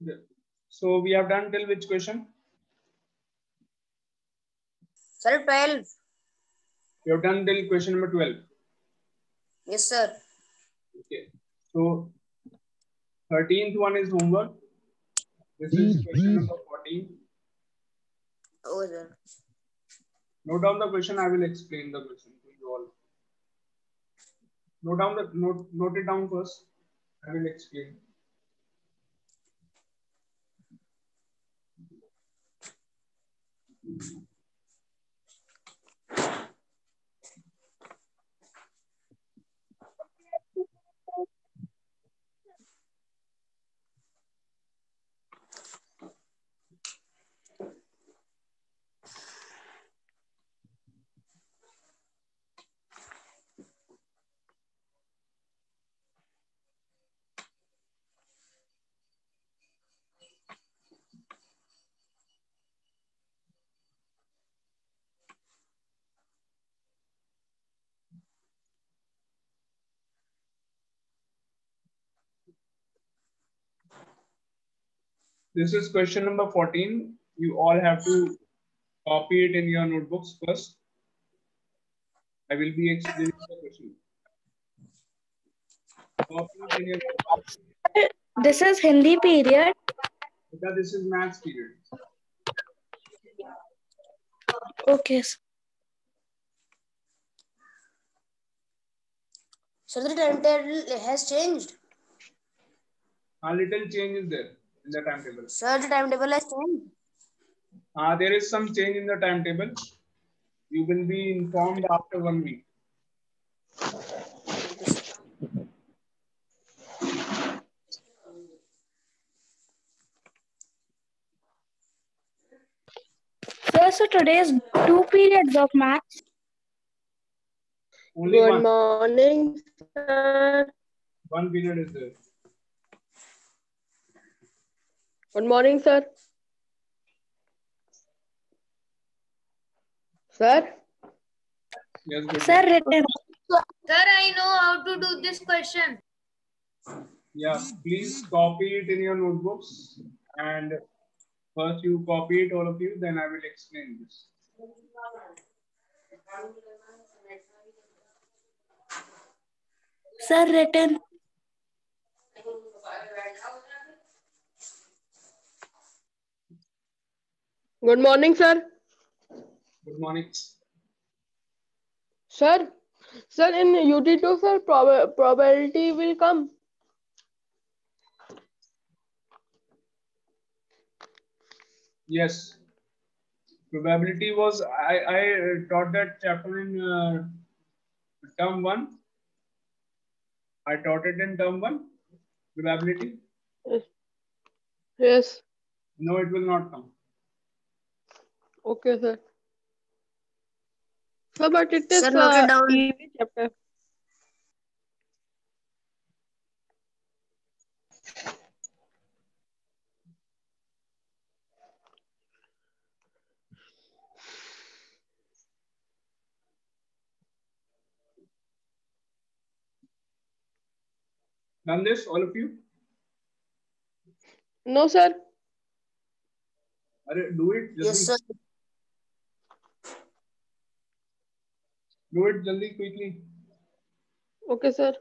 Yeah. So we have done till which question? Sir, 12. We have done till question number 12. Yes, sir. Okay. So 13th one is homework. This is question number 14. Oh, sir. Note down the question. I will explain the question to you all. Note it down first. I will explain. This is question number 14. You all have to copy it in your notebooks first. I will be explaining the question. Copy it in your notebooks. This is Hindi period. Because this is maths period. Okay. Sir, the timetable has changed. A little change is there in the timetable. Sir, the timetable has changed. There is some change in the timetable. You will be informed after 1 week. Sir, so today is 2 periods of maths. Only Good one. morning, sir. One period is there. Good morning, sir. Sir? Yes, good. Sir, written. Sir, I know how to do this question. Yeah, please copy it in your notebooks. And first you copy it, all of you, then I will explain this. Sir, written. Good morning, sir. Good morning. Sir? Sir, in UT2, sir, probability will come. Yes. Probability was, I taught that chapter in term 1. I taught it in term 1. Probability. Yes. Yes. No, it will not come. Okay, sir. Sir, but it is Sir, note it down. easy chapter. Done this, all of you? No, sir. Do it. Yes, sir. Do it jaldi, quickly. Okay, sir.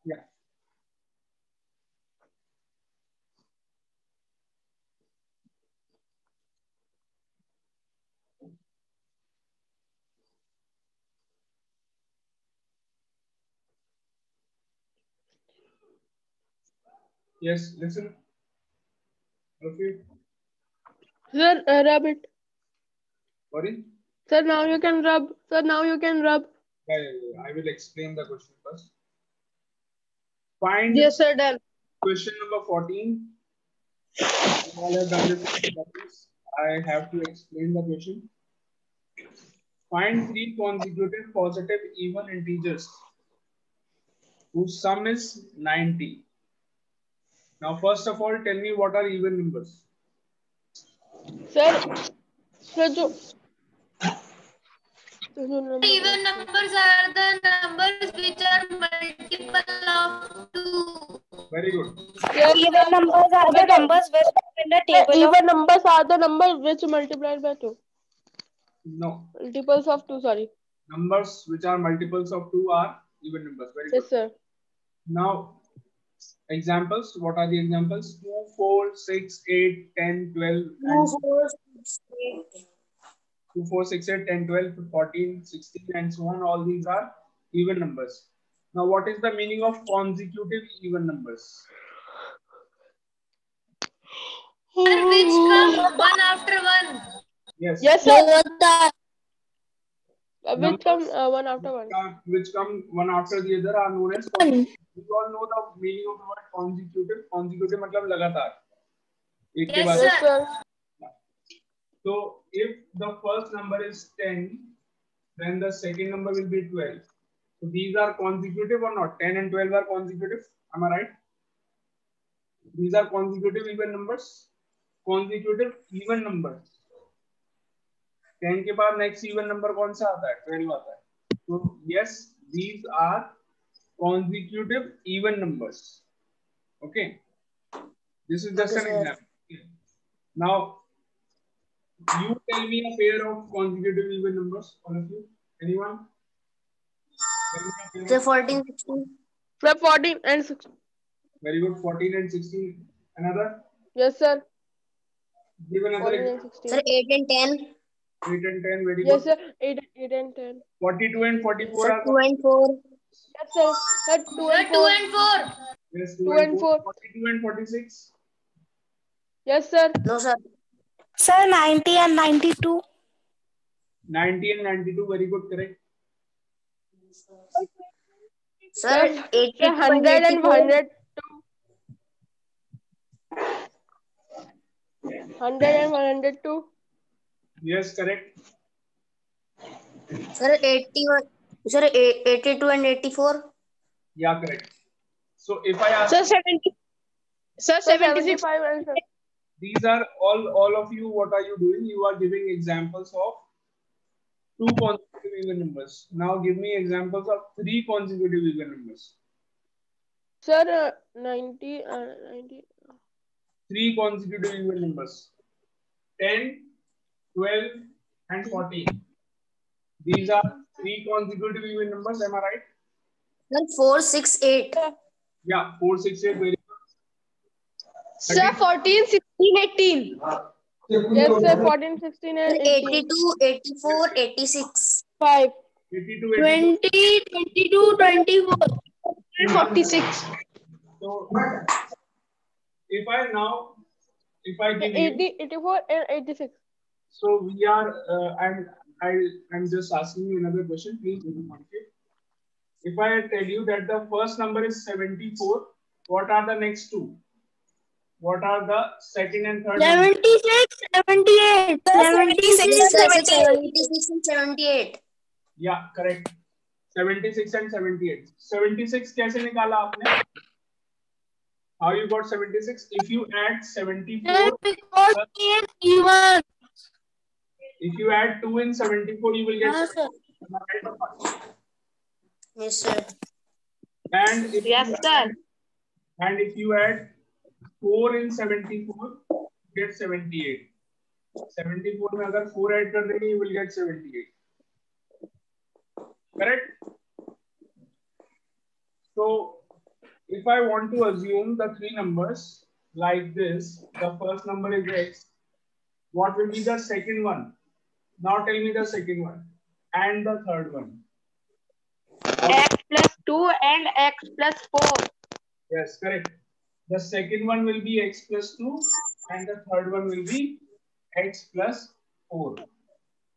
Yeah. Yes, listen. Okay. Sir, rub it. Sorry? Sir, now you can rub. Sir, now you can rub. Yeah. I will explain the question first. Find Yes, sir, done. question number 14. You all have done this. I have to explain the question. Find 3 consecutive positive even integers whose sum is 90. Now, first of all, tell me what are even numbers. Sir, Even numbers are the numbers which are multiple of 2. Very good. Even numbers are the numbers which are in the table of even numbers are the numbers which multiplied by 2. No. Multiples of 2, sorry. Numbers which are multiples of 2 are even numbers. Very good. Yes, sir. Now, examples. What are the examples? 2, 4, 6, 8, 10, 12, and 2, 4, 6, 8, 10, 12, 14, 16, and so on. All these are even numbers. Now, what is the meaning of consecutive even numbers? Sir, which come one after one. Yes. Yes, sir. Which come one after one. Which come one after the other are known as consecutive. You all know the meaning of the word consecutive. Consecutive means लगातार. एक के बाद. Yes, sir. So if the first number is 10, then the second number will be 12. So these are consecutive or not? 10 and 12 are consecutive. Am I right? These are consecutive even numbers. Consecutive even numbers. 10 के बाद next even number कौन सा आता है? 12 आता है. So yes, these are consecutive even numbers. Okay. This is just an example. Now, you tell me a pair of consecutive even numbers, all of you. Anyone? So 14, 16. Sir, 14 and 16. Very good. 14 and 16. Another? Yes, sir. Give another 14 example. and 16. Sir, 8 and 10. 8 and 10. Very Yes, good. sir. 8 and 10. 42 and 44 Sir, are 2 and 4. Yes, sir. Sir, 2 Sir, and 2 4. and 4. yes, 2 and 4. 42 and 46. Yes, sir. No, sir. Sir, 90 and 92. 90 and 92. Very good. Correct. Sir, 82 Sir, 100 and 84. 102. 100 and 102. Yes, correct. Sir, 81. Sir, 82 and 84. Yeah, correct. So if I ask, Sir, 70. Sir, 76. And these are all of you, what are you doing? You are giving examples of 2 consecutive even numbers. Now give me examples of 3 consecutive even numbers. Sir, 90. 90. 3 consecutive even numbers. 10, 12, and 14. These are 3 consecutive even numbers. Am I right? Sir, 4, 6, 8. Yeah, 4, 6, 8. Very good. Sir, 14, 16, 18. Yes, sir. 14, 16, and 18. 82, 84, 86. 5. 82, 82. 22, 24. 46. So if I give you, 80, 84, and 86. so we are, I'm just asking you another question. Please do not forget. If I tell you that the first number is 74, what are the next 2? What are the second and third? 76, 78. 76, Yes, sir, 78. 76 and 78. Yeah, correct. 76 and 78. 76 कैसे निकाला आपने? How you got 76? If you add 74, Even. if you add 2 in 74, you will get. Yes, sir. Yes, sir. And if Yes, you sir. add, and if you add 4 in 74, you get 78. 74 में अगर 4 add कर देंगे, you will get 78. Correct? So, if I want to assume the 3 numbers like this, the first number is x. What will be the second one? Now tell me the second one and the third one. X plus 2 and X plus 4. Yes, correct. The second one will be x plus 2 and the third one will be x plus 4.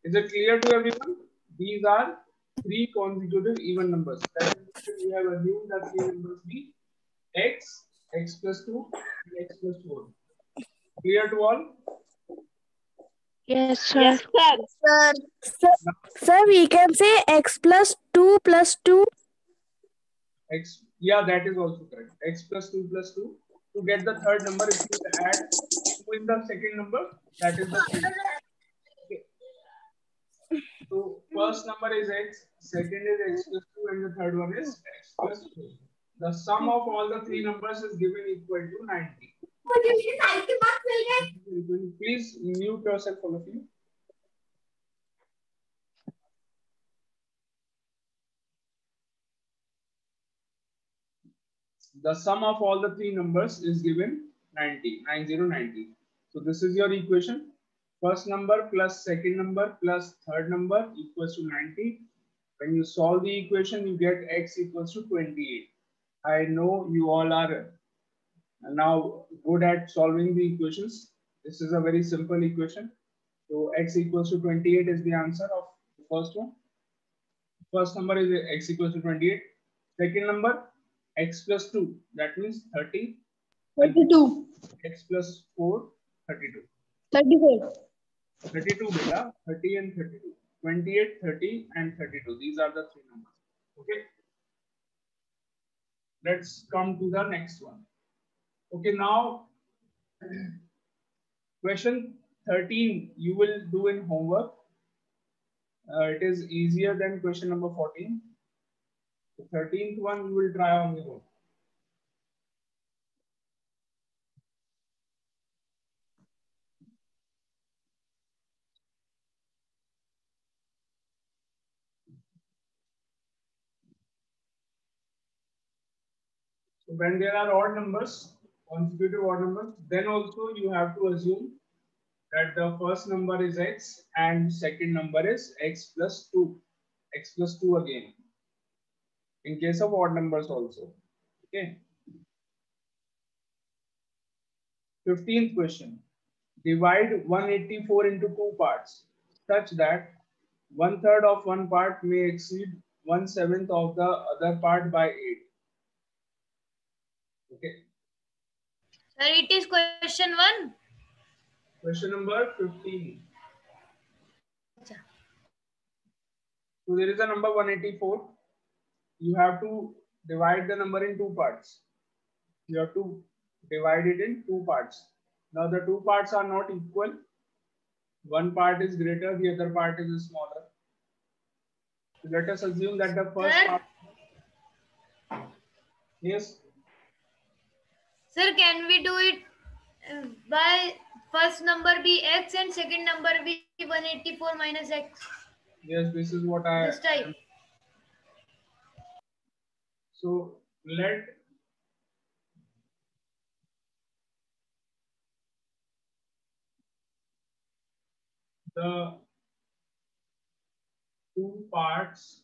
Is it clear to everyone? These are three consecutive even numbers. That is, we have assumed that three numbers be x, x plus 2 and x plus 4. Clear to all? Yes, sir. Yes, sir. Sir, we can say x plus 2 plus 2. X, yeah, that is also correct. X plus 2 plus 2. To get the third number, if you add 2 in the second number, that is the 3. Okay. So first number is x, second is x plus 2, and the third one is x plus 4. The sum of all the three numbers is given equal to 90. Please mute yourself, all of you. The sum of all the three numbers is given 90, 90. So this is your equation. First number plus second number plus third number equals to 90. When you solve the equation, you get x equals to 28. I know you all are now good at solving the equations. This is a very simple equation. So x equals to 28 is the answer of the first one. First number is x equals to 28. Second number, x plus 2, that means 30. 32. X plus 4, 32. 34. 32 beta, 30 and 32. 28, 30 and 32. These are the three numbers. Okay. Let's come to the next one. Okay, now question 13 you will do in homework. It is easier than question number 14. The 13th one you will try on your own. So when there are odd numbers, consecutive odd numbers, then also you have to assume that the first number is x and second number is x plus 2. X plus 2 again. In case of odd numbers also. Okay. 15th question. Divide 184 into two parts such that 1/3 of one part may exceed 1/7 of the other part by 8. Okay. Sir, it is question 1. Question number 15. So there is a number 184. You have to divide the number in two parts. You have to divide it in two parts. Now the two parts are not equal. One part is greater, the other part is smaller. So let us assume that the first Sir? part. Yes. Sir, can we do it by first number be x and second number be 184 minus x? Yes, this is what I. This type. So let the two parts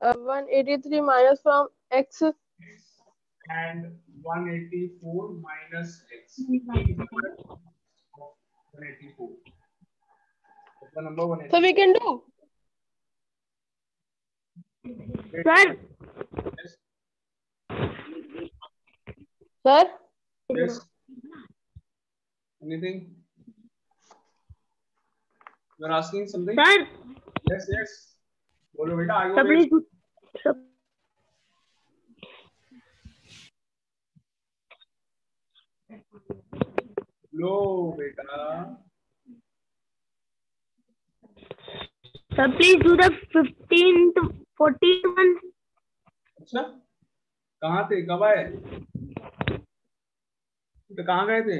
183 minus from x. and 184 minus x. 184. The number 184. So we can do. Sir, Yes. Sir? Yes. Anything? You are asking something? sir, Yes, yes. Bolo beta, are you sir, awake? please. Sir, Hello, beta. sir, please do the 15th, 14th one. अच्छा कहाँ थे कब आए तो कहाँ गए थे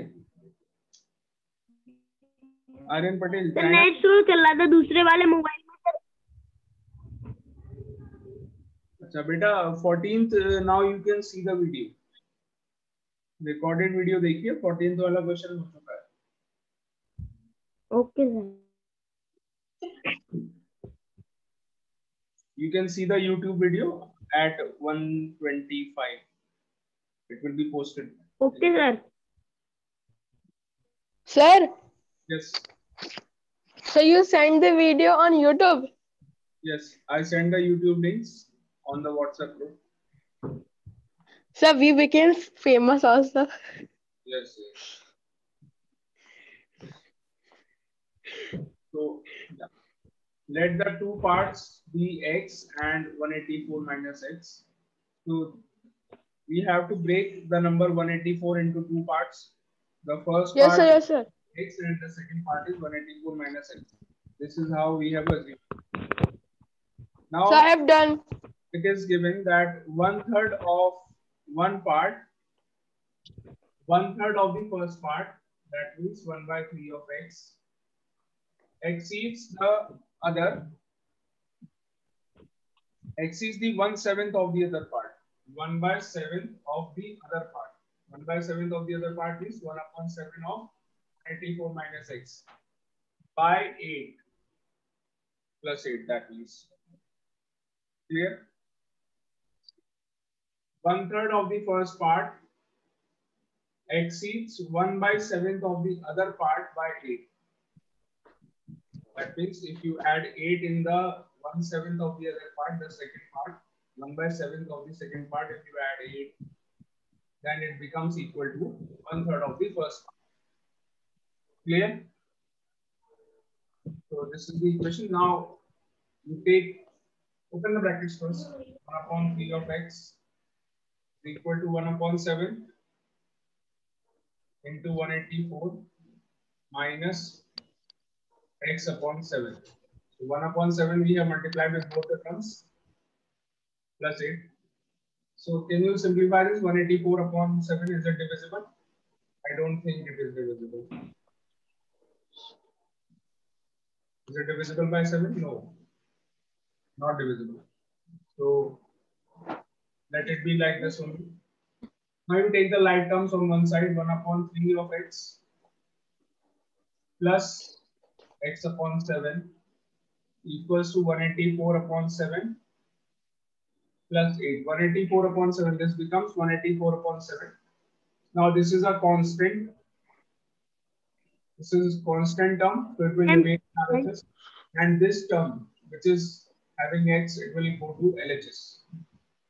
Aryan Patel sir net slow चल रहा था दूसरे वाले मोबाइल में सर. अच्छा बेटा 14th now you can see the video recorded video देखिए 14th वाला क्वेश्चन हो चुका है. Okay sir. You can see the YouTube video at 125. It will be posted. Okay, sir. Sir, Yes. so you send the video on YouTube. Yes. I send the YouTube links on the WhatsApp group. Sir, we became famous also. Yes. So yeah. Let the two parts be x and 184 minus x. So we have to break the number 184 into two parts. The first Yes, sir. part Yes, sir. is x and the second part is 184 minus x. This is how we have assumed. Now So I have done. it is given that 1/3 of one part, 1/3 of the first part, that means 1/3 of x, exceeds the other, exceeds the 1/7 of the other part. 1/7 of the other part. 1/7 of the other part is 1/7 of 94 minus x by 8 plus 8. That means clear. 1/3 of the first part exceeds 1/7 of the other part by 8. That means if you add 8 in the 1/7 of the other part, the second part, 1/7 of the second part, if you add 8, then it becomes equal to 1/3 of the first part. Clear? So this is the equation. Now you take, open the brackets first. 1/3 of x is equal to 1/7 into 184 minus x upon 7. So 1/7 we have multiplied with both the terms plus 8. So can you simplify this? 184 upon 7, is it divisible? I don't think it is divisible. Is it divisible by 7? No, not divisible. So let it be like this only. Now you take the like terms on one side, 1/3 of x plus x upon 7 equals to 184 upon 7 plus 8. 184 upon 7, this becomes 184 upon 7. Now this is a constant. This is constant term, so it will remain RHS. And this term, which is having x, it will go to LHS.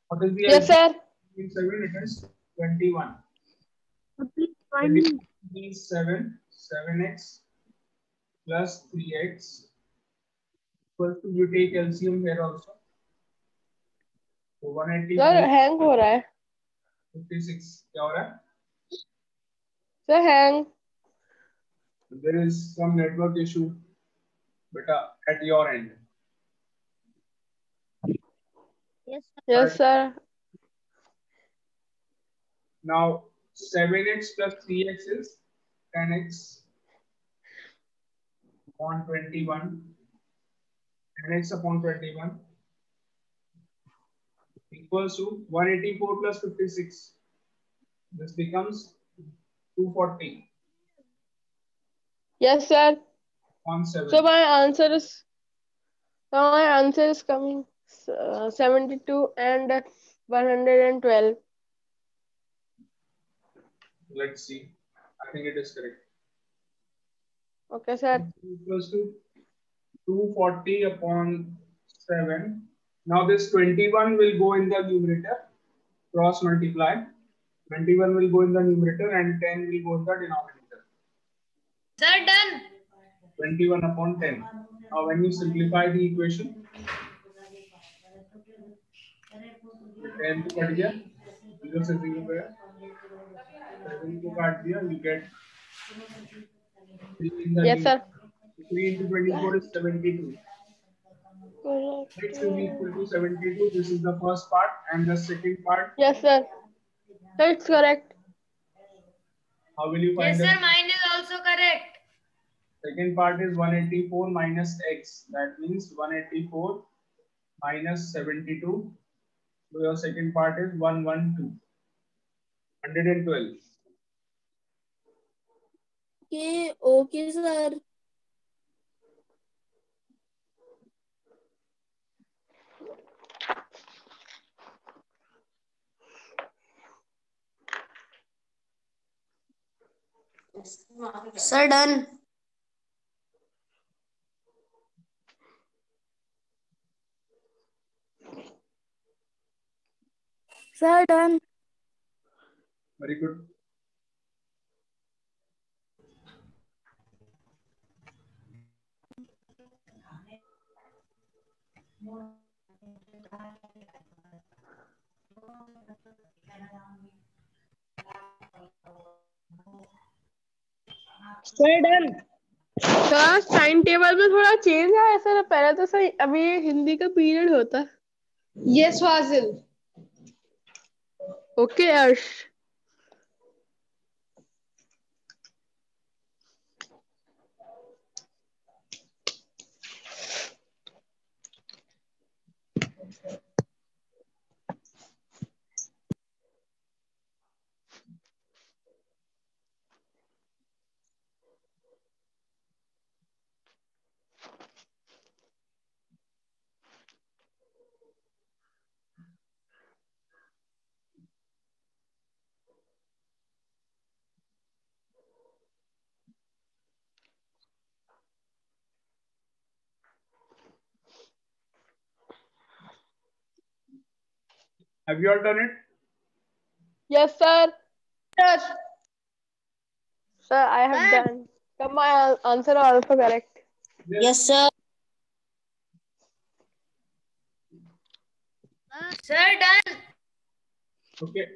What is the Yes, sir. 7? It is 21. Please find me. 21 means 7x plus 3x. Equals to, you take LCM here also. So 184, Sir, hang हो रहा है. 56. क्या हो रहा है? Sir, hang. There is some network issue, beta, at your end. Yes, sir. Yes, sir. Now 7x plus 3x is 10x upon 21. 10x upon 21 equals to 184 plus 56. This becomes 240 Yes, sir. on 7. So my answer is coming 72 and 112. Let's see. I think it is correct. Okay, sir. Equals to 240 upon 7. Now this 21 will go in the numerator, cross multiply. 21 will go in the numerator and 10 will go in the denominator. Sir, done. 21 upon 10. Now when you simplify the equation, 10 को cut गया, 0 से 0 गया, 7 को काट दिया, you get 3 in the Yes, sir. 3 into 24 is 72. X is equal to 72. This is the first part, and the second part, Yes, sir. Sir, it's correct. how will you Yes, find sir. it? Mine is also correct. Second part is 184 minus x. That means 184 minus 72. So your second part is 112. 112. Okay, sir. Sir, done. Sir, done. Very good. Sir, done. Sir time table में थोड़ा change है sir, पहले तो sir अभी हिंदी का period होता। Yes, Fazil. Okay अर्श। Have you all done it? Yes sir. Sir. Sir I have done. But my answer are also correct. Yes, sir. Sir, done. Okay.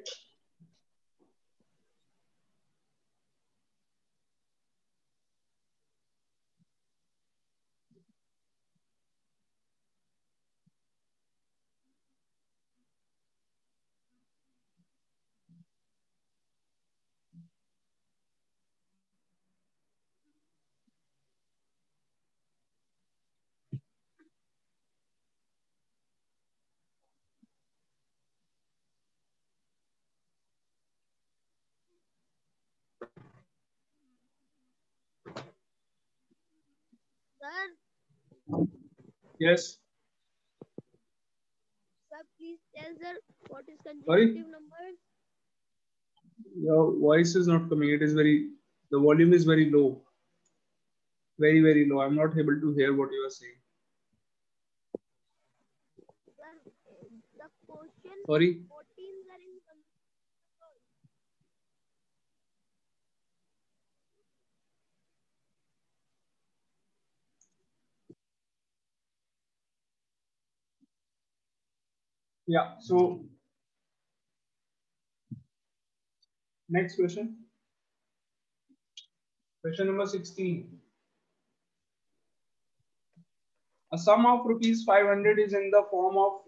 Sir, Yes. sir, please tell sir what is Sorry? consecutive numbers. Your voice is not coming. It is the volume is very low. Very, very low. I'm not able to hear what you are saying. Sir, the question Sorry. 14 are in Yeah. So next question. Question number 16. A sum of rupees 500 is in the form of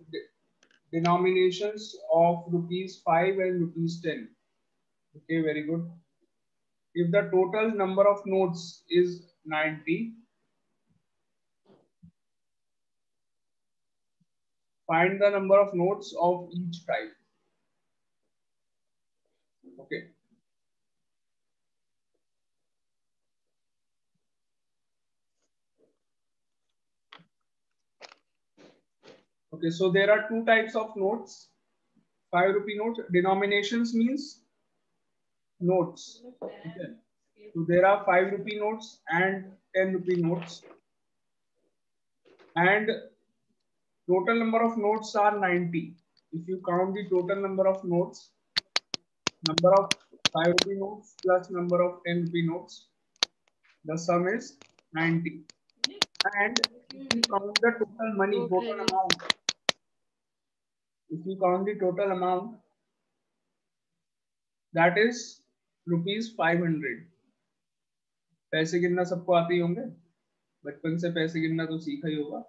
denominations of rupees 5 and rupees 10. Okay, very good. If the total number of notes is 90, find the number of notes of each type. Okay. Okay, so there are two types of notes. 5 rupee notes. Denominations means notes. Okay. So there are 5 rupee notes and 10 rupee notes. And total number of notes are 90. If you count the total number of notes, number of 5 rupee notes plus number of 10 rupee notes, the sum is 90. And if you count the total money, total amount, if you count the total amount, that is rupees 500. पैसे गिनना सबको आते ही होंगे, बचपन से पैसे गिनना तो सीखा ही होगा,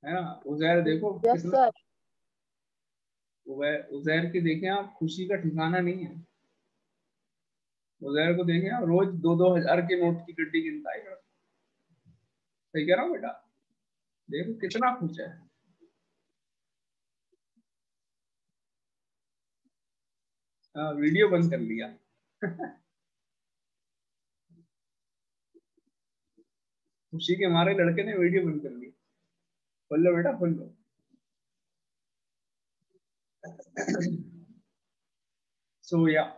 है ना? उजैर देखो कितना, उजैर की देखें आप, खुशी का ठिकाना नहीं है। उजैर को देखें आप, रोज 2-2 हजार के नोट की गड्डी गिनता है। सही कह रहा हूँ बेटा? देखो कितना खुश है। वीडियो बंद कर लिया। खुशी के मारे लड़के ने वीडियो बंद कर ली। खोल लो बेटा, खोल लो। So yeah,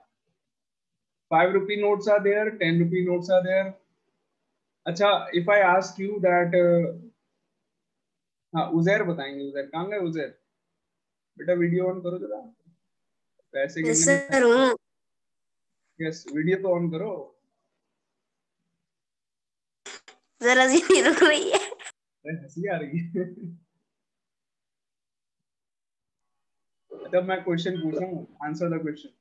5 rupee notes are there, 10 rupee notes are there. अच्छा, if I ask you that हाँ उजैर बताएंगे, उजैर कहाँ गए उजैर? बेटा वीडियो ऑन करो जरा, पैसे यस गिनने में। सर हूँ। यस, वीडियो तो ऑन करो। जरा सी नहीं रुक रही है। हंसी आ रही है। अच्छा मैं क्वेश्चन पूछ रहा हूँ, answer the question.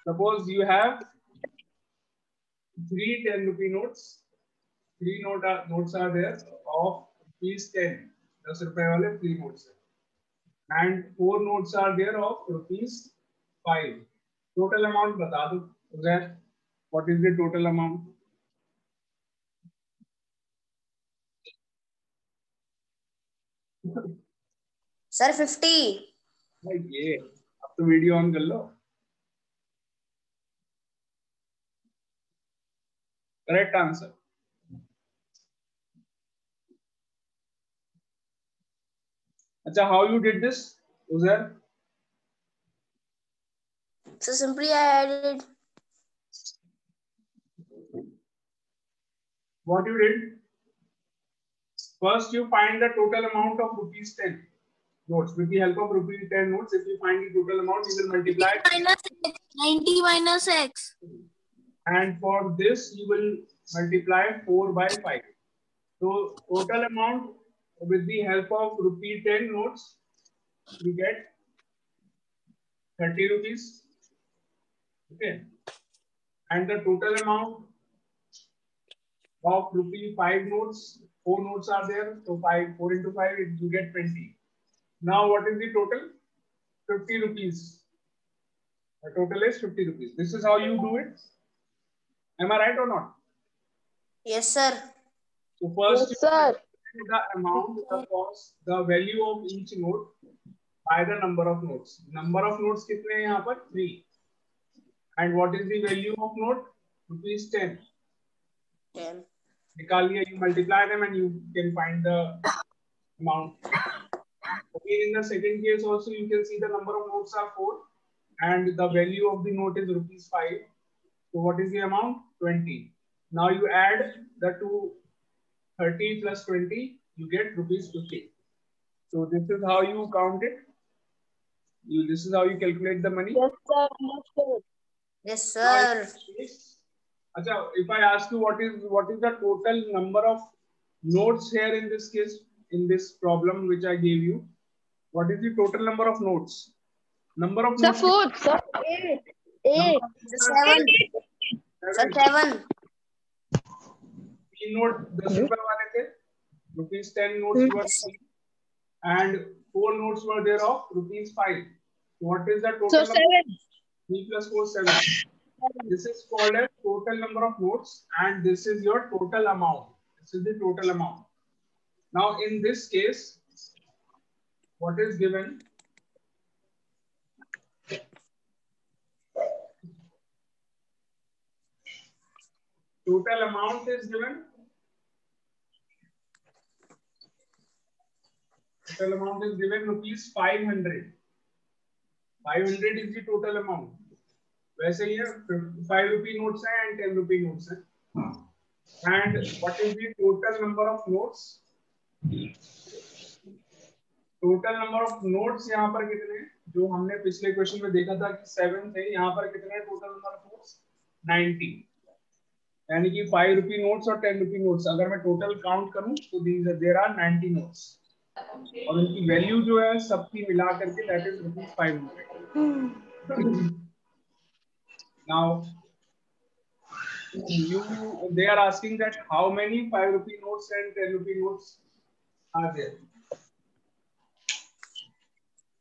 Suppose you have 3 10 rupee notes. 3 notes are there of rupees 10. 10 रुपए वाले 3 notes है. And 4 notes are there of rupees 5. Total amount बता दो उधर. What is the total amount? Sir 50। ये अब तो वीडियो ऑन कर लो। Correct answer. अच्छा, how you did this, Uzair? So simply I added. What you did? First, you find the total amount of rupees 10 notes. With the help of rupees 10 notes, if you find the total amount, you will multiply. Minus x. 90 minus x. And for this, you will multiply 4 by 5. So, total amount with the help of rupee 10 notes, you get 30 rupees. Okay. And the total amount of rupee 5 notes, 4 notes are there. So 4 into 5, you get 20. Now what is the total? 50 rupees. The total is 50 rupees. This is how you do it. Am I right or not? Yes sir. So first, Yes, sir. the amount, the cost, the value of each note by the number of notes. Number of notes कितने हैं यहाँ पर? 3. And what is the value of note? Rupees 10. 10. निकाल लिया, you multiply them and you can find the amount. Okay, in the second case also you can see the number of notes are 4 and the value of the note is rupees 5. So what is the amount? 20. Now you add the two 30 plus 20, you get rupees 50. So this is how you count it. This is how you calculate the money. Yes, sir. Understood. Yes sir. Acha, if I ask you what is the total number of notes here in this case, in this problem which I gave you, what is the total number of notes? Number of Sir, notes. 4. Sir, 8. 8. 7. Sir 7. 3 note 10 रुपए वाले थे, rupees 10 notes were and 4 notes were there of rupees 5. So what is the total? So 7. 3 plus 4 7. This is called as total number of notes and this is your total amount. This is the total amount. Now in this case, what is given? Total amount is given. Total amount is given rupees 500. 500 is the total amount. वैसे ही 5 rupee notes हैं and 10 rupee notes हैं. And what is the total number of notes? Total number of notes यहाँ पर कितने हैं? जो हमने पिछले क्वेश्चन में देखा था कि 7 थे, यहाँ पर कितने हैं total number of notes? 90. यानी कि 5 rupee notes और 10 rupee notes अगर मैं total count करूं तो there are 90 notes. और उनकी वैल्यू जो है सबकी मिला करके that is rupees 500. Now they are asking that how many 5 rupee notes and 10 rupee notes are there.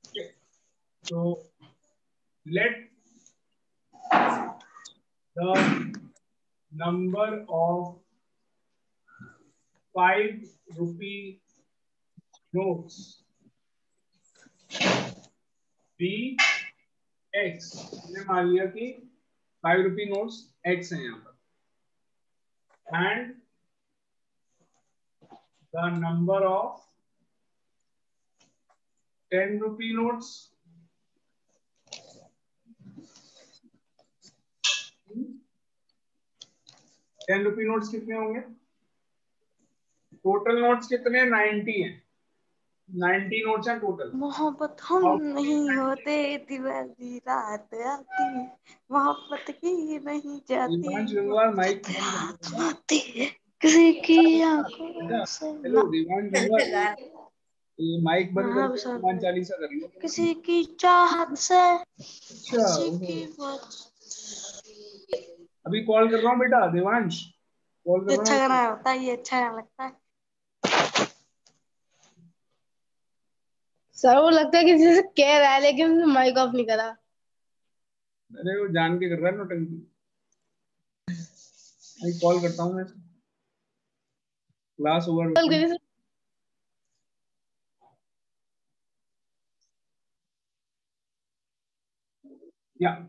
Okay. So let the number of 5 rupee notes be x. हमने मान लिया कि 5 rupee notes x हैं यहाँ पर. And the number of 10 rupee notes 10 rupee notes कितने होंगे? Total notes कितने? 90 हैं। 90 नोट्स हैं टोटल। मोहब्बत हम नहीं होते, दिवाली रात आती, मोहब्बत की नहीं जाती, माइक बंद कर। होती किसी की आंखों से हेलो देवांश जंगल, ये माइक बंद हाँ, करके हनुमान चालीसा कर लो। किसी की चाहत से अच्छा किसी की बात। अभी कॉल कर रहा हूँ बेटा देवांश, कॉल कर रहा अच्छा हूँ। गाना होता है ये, अच्छा गाना लगता है। सर वो लगता है किसी से कह रहा है लेकिन उसने माइक ऑफ नहीं करा। अरे वो जान के कर रहा है नोटंकी। अभी कॉल करता हूँ मैं, क्लास ओवर। कॉल करिए sir. Yeah.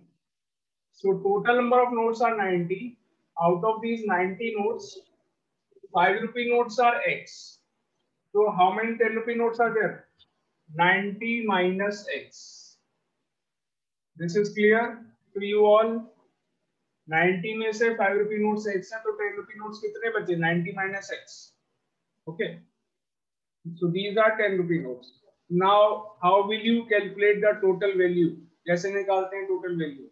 So total number of notes are 90. Out of these 90 notes, 5 rupee notes are X. So how many 10 rupee notes are there? 90 minus X. This is clear to you all. 90 में से 5 rupee notes X है, तो 10 rupee notes कितने बचे? 90 minus X. Okay. So these are 10 rupee notes. Now how will you calculate the total value? कैसे निकालते हैं total value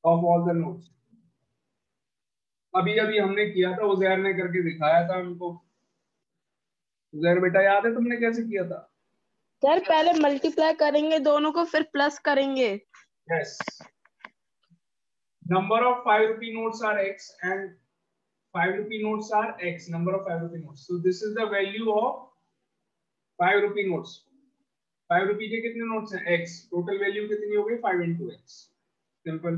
of all the notes? अभी अभी हमने किया था, उजैर ने करके दिखाया था हमको। उजैर बेटा याद है तुमने कैसे किया था? सर पहले मल्टीप्लाई करेंगे दोनों को, फिर प्लस करेंगे। Yes. Number of 5 rupee notes are X and 5 rupee notes are X. Number of 5 rupee notes. So this is the value of 5 rupee notes. 5 rupee के कितने नोट्स हैं? X. टोटल वैल्यू कितनी हो गई? 5 into X. Simple.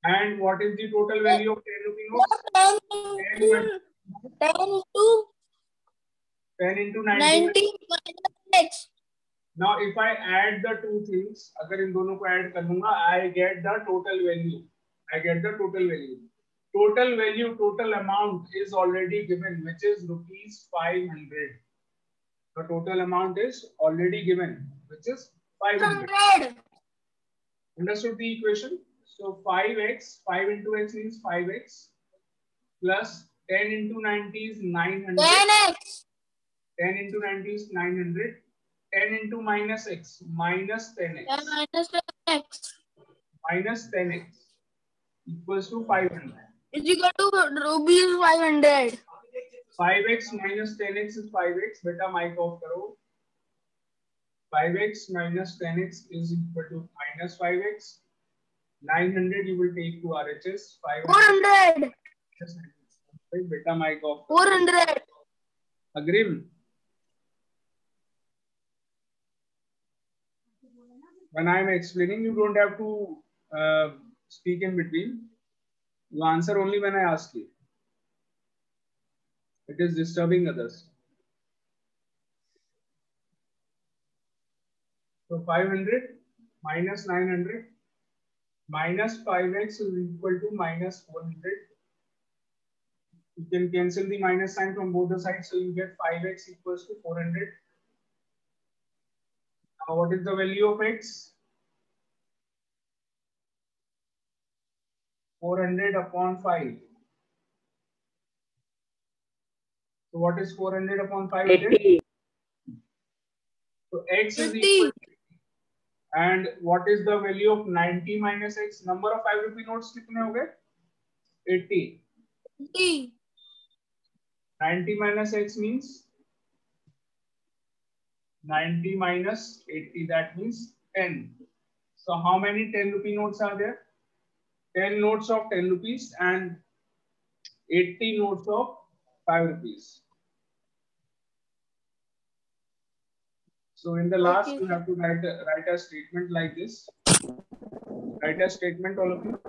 And what is the total value of 10 rupee notes? 10 into 90 minus X. Now if I add the two things, अगर इन दोनों को add कर लूंगा, I get the total value. I get the total value. Total value, total amount is already given, which is rupees 500. The total amount is already given, which is 500. Understood the equation? So 5x, 5 into x means 5x plus 10 into 90 is 900. 10x. 10 into 90 is 900. 10 into minus x, minus 10x. Yeah, minus 10x. Minus 10x equals to 500. Is equal to rupees 500. 5x minus 10x is 5x. Beta mic off karo. 5x minus 10x is equal to minus 5x. 900 you will take to RHS. 400. Beta mic off. 400. Agree? When I am explaining, you don't have to speak in between. You answer only when I ask you. It is disturbing others. So 500 minus 900 minus 5x is equal to minus 400. You can cancel the minus sign from both the sides, so you get 5x equals to 400. Now what is the value of x? 400 upon 5. So what is 400 upon 5? 80. So x is equal to, and what is the value of 90 minus x? Number of 5 rupee notes कितने हो गए? 80. 80. 90 minus x means 90 minus 80, that means 10. So how many 10 rupee notes are there? 10 notes of 10 rupees and 80 notes of 5 rupees. So in the last, you have to write a statement like this. Write a statement, all of you,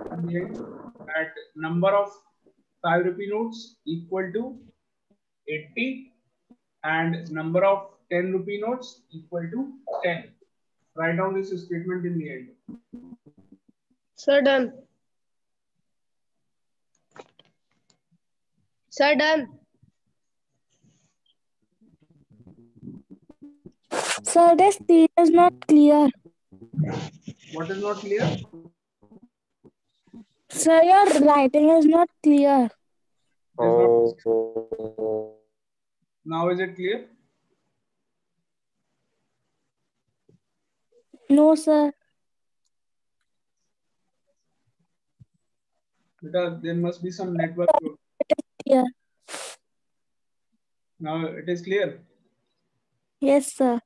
that number of 5 rupee notes equal to 80 and number of 10 rupee notes equal to 10. Write down this statement in the end. Sir, done. Sir, done. Sir, this thing is not clear. What is not clear? Sir, your writing is not clear. It is not Oh. possible. Now is it clear? No, sir. Because there must be some network problem. Yeah. Now it is clear. Yes, sir.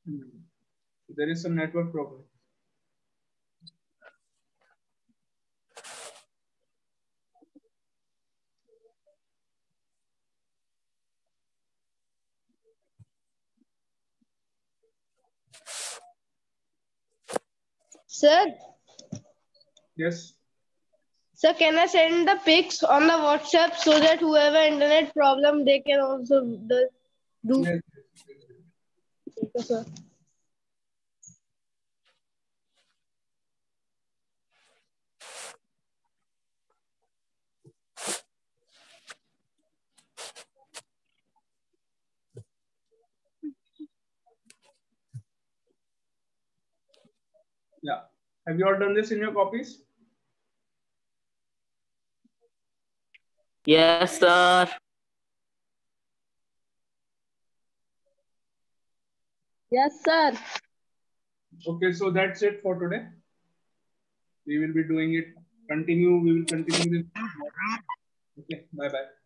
There is some network problem. Sir, Yes. sir, can I send the pics on the WhatsApp so that whoever internet problem they can also do? Yes. Yes, sir. Yeah. Have you all done this in your copies? Yes, sir. Yes, sir. Okay, so that's it for today. We will be doing it. We will continue this. Okay, bye bye.